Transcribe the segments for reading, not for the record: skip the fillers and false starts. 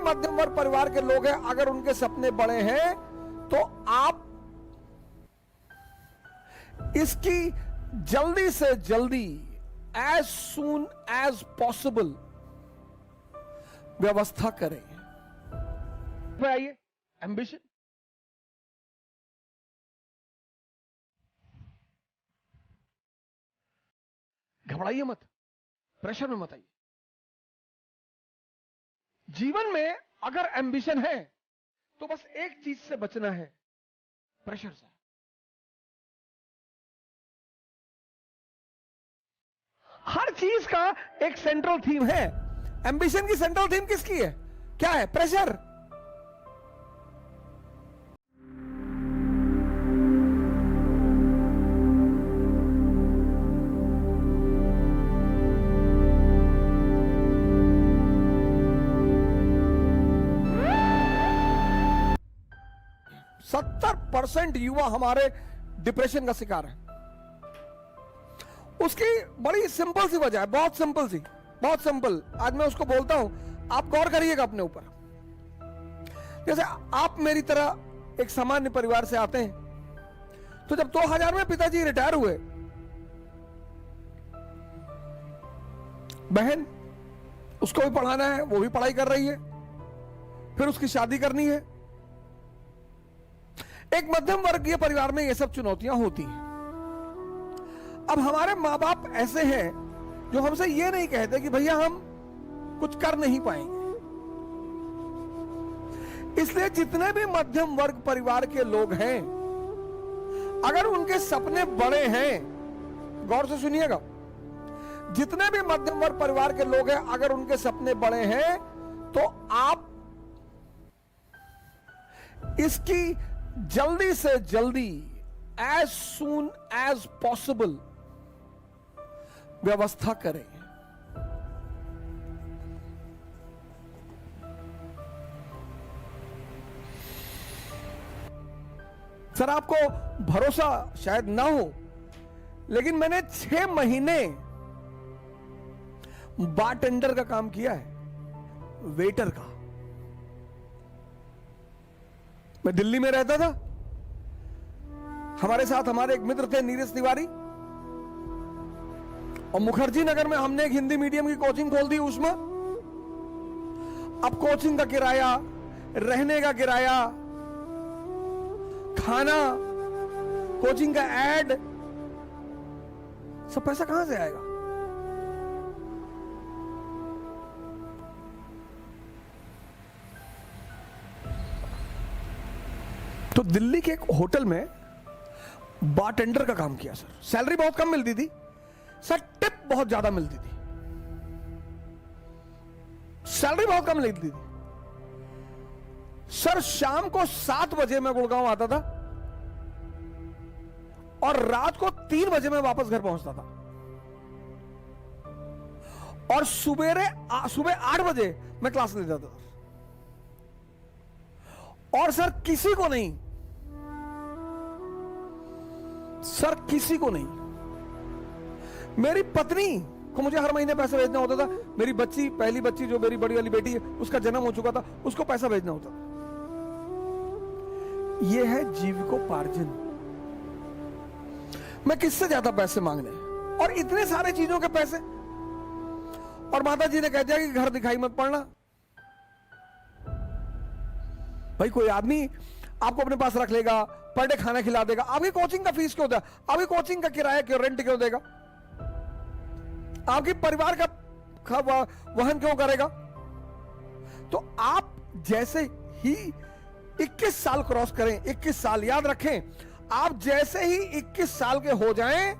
मध्यम वर्ग परिवार के लोग हैं, अगर उनके सपने बड़े हैं तो आप इसकी जल्दी से जल्दी, एज सून एज पॉसिबल व्यवस्था करें। आइए, एम्बिशन, घबराइए मत, प्रेशर में मत आइए। जीवन में अगर एम्बिशन है तो बस एक चीज से बचना है, प्रेशर से। हर चीज का एक सेंट्रल थीम है। एम्बिशन की सेंट्रल थीम किसकी है? क्या है? प्रेशर। %70 युवा हमारे डिप्रेशन का शिकार है। उसकी बड़ी सिंपल सी वजह है, बहुत सिंपल सी, बहुत सिंपल। आज मैं उसको बोलता हूं, आप गौर करिएगा अपने ऊपर। जैसे आप मेरी तरह एक सामान्य परिवार से आते हैं, तो जब 2000 में पिताजी रिटायर हुए, बहन उसको भी पढ़ाना है, वो भी पढ़ाई कर रही है, फिर उसकी शादी करनी है। एक मध्यम वर्गीय परिवार में ये सब चुनौतियां होती हैं। अब हमारे माँ बाप ऐसे हैं जो हमसे ये नहीं कहते कि भैया हम कुछ कर नहीं पाएंगे। इसलिए जितने भी मध्यम वर्ग परिवार के लोग हैं, अगर उनके सपने बड़े हैं, गौर से सुनिएगा, जितने भी मध्यम वर्ग परिवार के लोग हैं, अगर उनके सपने बड़े हैं तो आप इसकी जल्दी से जल्दी, एज सून एज पॉसिबल व्यवस्था करें। सर आपको भरोसा शायद ना हो, लेकिन मैंने 6 महीने बारटेंडर का काम किया है, वेटर का। मैं दिल्ली में रहता था, हमारे साथ हमारे एक मित्र थे नीरज तिवारी, और मुखर्जी नगर में हमने एक हिंदी मीडियम की कोचिंग खोल दी उसमें। अब कोचिंग का किराया, रहने का किराया, खाना, कोचिंग का एड, सब पैसा कहां से आएगा? तो दिल्ली के एक होटल में बारटेंडर का काम किया सर। सैलरी बहुत कम मिलती थी सर, टिप बहुत ज्यादा मिलती थी। सैलरी बहुत कम मिलती थी सर। शाम को 7 बजे मैं गुड़गांव आता था और रात को 3 बजे मैं वापस घर पहुंचता था, और सुबह 8 बजे मैं क्लास लेता था। और सर किसी को नहीं, सर किसी को नहीं, मेरी पत्नी को मुझे हर महीने पैसा भेजना होता था। मेरी बच्ची, पहली बच्ची जो मेरी बड़ी वाली बेटी है, उसका जन्म हो चुका था, उसको पैसा भेजना होता था। यह है जीविकोपार्जन। मैं किससे ज्यादा पैसे मांगने, और इतने सारे चीजों के पैसे। और माता जी ने कह दिया कि घर दिखाई मत पड़ना। भाई कोई आदमी आपको अपने पास रख लेगा, पर डे खाना खिला देगा, आपकी कोचिंग का फीस क्यों देगा? आपकी कोचिंग का किराया क्यों, रेंट क्यों देगा? आपकी परिवार का वहन क्यों करेगा? तो आप जैसे ही 21 साल क्रॉस करें, 21 साल याद रखें, आप जैसे ही 21 साल के हो जाएं,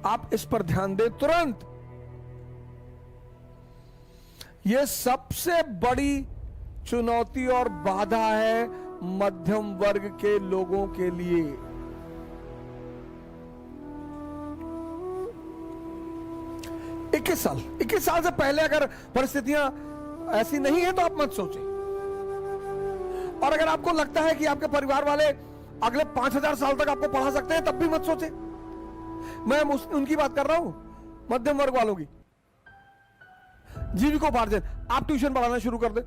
आप इस पर ध्यान दें तुरंत। यह सबसे बड़ी चुनौती और बाधा है मध्यम वर्ग के लोगों के लिए। इक्कीस साल से पहले अगर परिस्थितियां ऐसी नहीं है तो आप मत सोचें। और अगर आपको लगता है कि आपके परिवार वाले अगले 5000 साल तक आपको पढ़ा सकते हैं, तब भी मत सोचें। मैं उनकी बात कर रहा हूं, मध्यम वर्ग वालों की। जीविकोपार्जन, आप ट्यूशन पढ़ाना शुरू कर दे,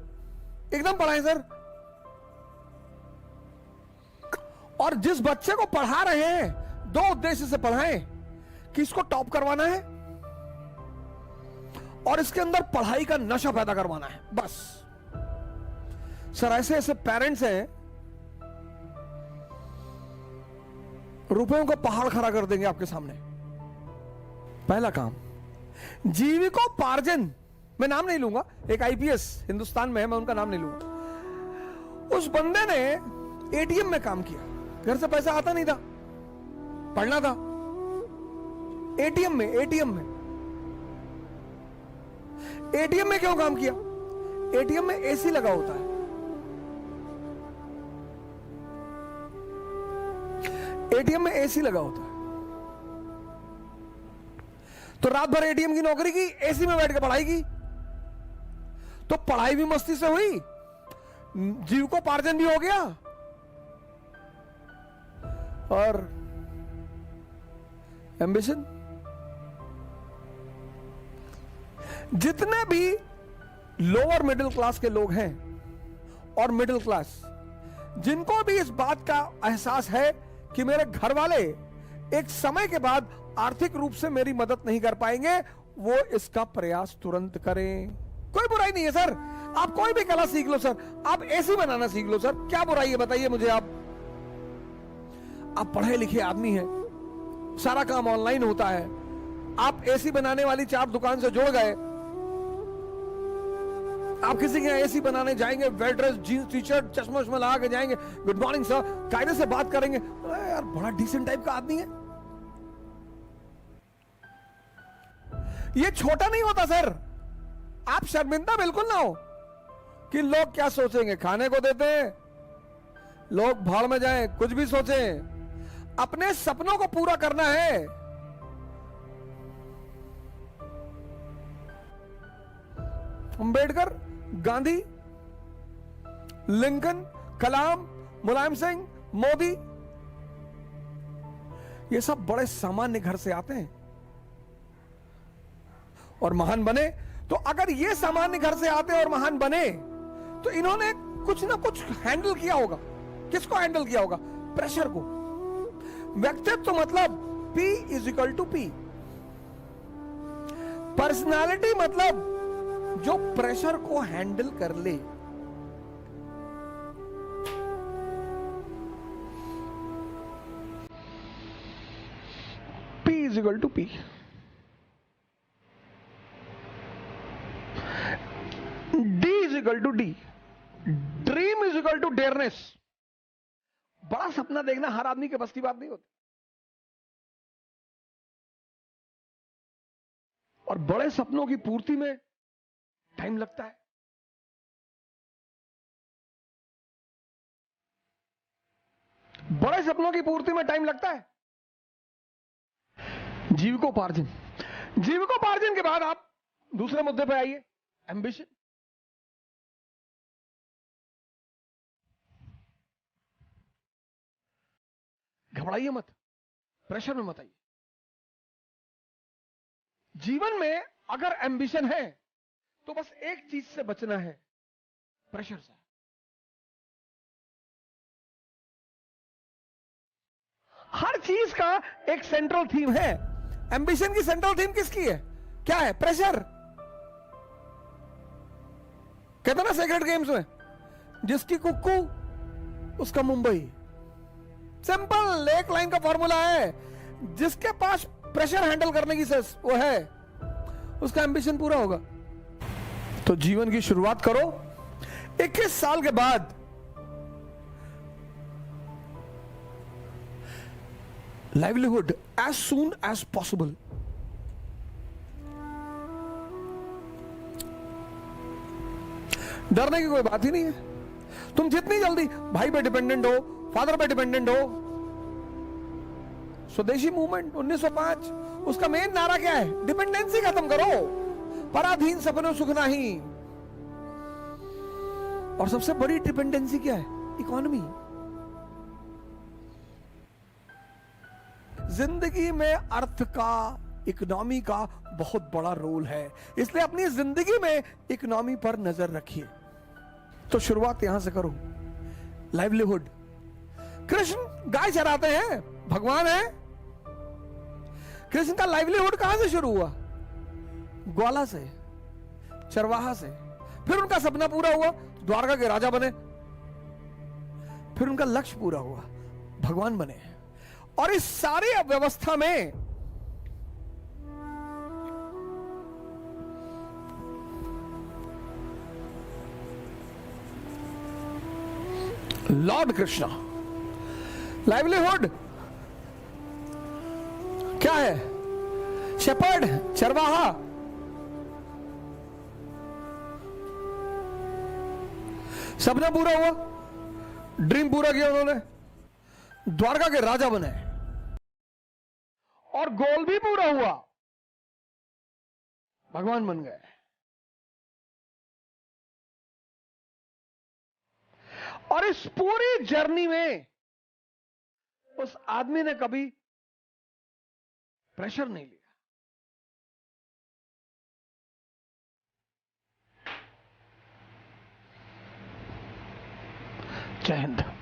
एकदम पढ़ाएं सर। और जिस बच्चे को पढ़ा रहे हैं, दो उद्देश्य से पढ़ाएं कि इसको टॉप करवाना है और इसके अंदर पढ़ाई का नशा पैदा करवाना है, बस। सर ऐसे ऐसे पेरेंट्स हैं, रुपयों का पहाड़ खड़ा कर देंगे आपके सामने। पहला काम जीविकोपार्जन, मैं नाम नहीं लूंगा, एक आईपीएस हिंदुस्तान में है, मैं उनका नाम नहीं लूंगा। उस बंदे ने एटीएम में काम किया, घर से पैसा आता नहीं था, पढ़ना था। एटीएम में क्यों काम किया? एटीएम में एसी लगा होता है, एटीएम में एसी लगा होता है। तो रात भर एटीएम की नौकरी की, एसी में बैठ के पढ़ाई की, तो पढ़ाई भी मस्ती से हुई, जीविकोपार्जन भी हो गया, और एम्बिशन। जितने भी लोअर मिडिल क्लास के लोग हैं और मिडिल क्लास, जिनको भी इस बात का एहसास है कि मेरे घर वाले एक समय के बाद आर्थिक रूप से मेरी मदद नहीं कर पाएंगे, वो इसका प्रयास तुरंत करें। कोई बुराई नहीं है सर, आप कोई भी कला सीख लो सर, आप एसी बनाना सीख लो सर, क्या बुराई है बताइए मुझे। आप पढ़े लिखे आदमी हैं, सारा काम ऑनलाइन होता है, आप एसी बनाने वाली 4 दुकान से जुड़ गए, आप किसी के यहाँ एसी बनाने जाएंगे, well dress, jeans T shirt, चश्मा उश्मा लगा के जाएंगे, गुड मॉर्निंग सर, कायदे से बात करेंगे, अरे यार बड़ा डिसेंट टाइप का आदमी है। ये छोटा नहीं होता सर, आप शर्मिंदा बिल्कुल ना हो कि लोग क्या सोचेंगे। खाने को देते हैं, लोग भाड़ में जाएं, कुछ भी सोचें, अपने सपनों को पूरा करना है। अंबेडकर, गांधी, लिंकन, कलाम, मुलायम सिंह, मोदी, ये सब बड़े सामान्य घर से आते हैं और महान बने। तो अगर ये सामान्य घर से आते और महान बने, तो इन्होंने कुछ ना कुछ हैंडल किया होगा। किसको हैंडल किया होगा? प्रेशर को। व्यक्तित्व मतलब P = P। पर्सनालिटी मतलब जो प्रेशर को हैंडल कर ले। P = P। D = D। Dream = dearness. बड़ा सपना देखना हर आदमी के बस की बात नहीं होती, और बड़े सपनों की पूर्ति में टाइम लगता है। बड़े सपनों की पूर्ति में टाइम लगता है। जीविकोपार्जन। जीविकोपार्जन के बाद आप दूसरे मुद्दे पे आइए, एम्बिशन। घबराइए मत, प्रेशर में मत आइए। जीवन में अगर एम्बिशन है तो बस एक चीज से बचना है, प्रेशर से। हर चीज का एक सेंट्रल थीम है। एम्बिशन की सेंट्रल थीम किसकी है? क्या है? प्रेशर। कहते ना सेक्रेट गेम्स में, जिसकी कुक्कू उसका मुंबई। सिंपल एक लाइन का फॉर्मूला है, जिसके पास प्रेशर हैंडल करने की वो है, उसका एम्बिशन पूरा होगा। तो जीवन की शुरुआत करो 21 साल के बाद। Livelihood as soon as possible. डरने की कोई बात ही नहीं है। तुम जितनी जल्दी भाई पे डिपेंडेंट हो, फादर पे डिपेंडेंट हो। स्वदेशी मूवमेंट 1905, उसका मेन नारा क्या है? डिपेंडेंसी खत्म करो, पराधीन सपनों सुख नहीं। और सबसे बड़ी डिपेंडेंसी क्या है? इकोनॉमी। जिंदगी में अर्थ का इकोनॉमी का बहुत बड़ा रोल है। इसलिए अपनी जिंदगी में इकोनॉमी पर नजर रखिए। तो शुरुआत यहां से करो। लाइवलीहुड, कृष्ण गाय चराते हैं, भगवान है। कृष्ण का लाइवलीहुड कहां से शुरू हुआ? ग्वाला से, चरवाहा से। फिर उनका सपना पूरा हुआ, द्वारका के राजा बने। फिर उनका लक्ष्य पूरा हुआ, भगवान बने। और इस सारी व्यवस्था में लॉर्ड कृष्णा, लाइवलीहुड क्या है? शेपर्ड, चरवाहा। सपना पूरा हुआ, ड्रीम पूरा किया उन्होंने, द्वारका के राजा बने। और गोल भी पूरा हुआ, भगवान बन गए। और इस पूरी जर्नी में उस आदमी ने कभी प्रेशर नहीं लिया। जय हिंद।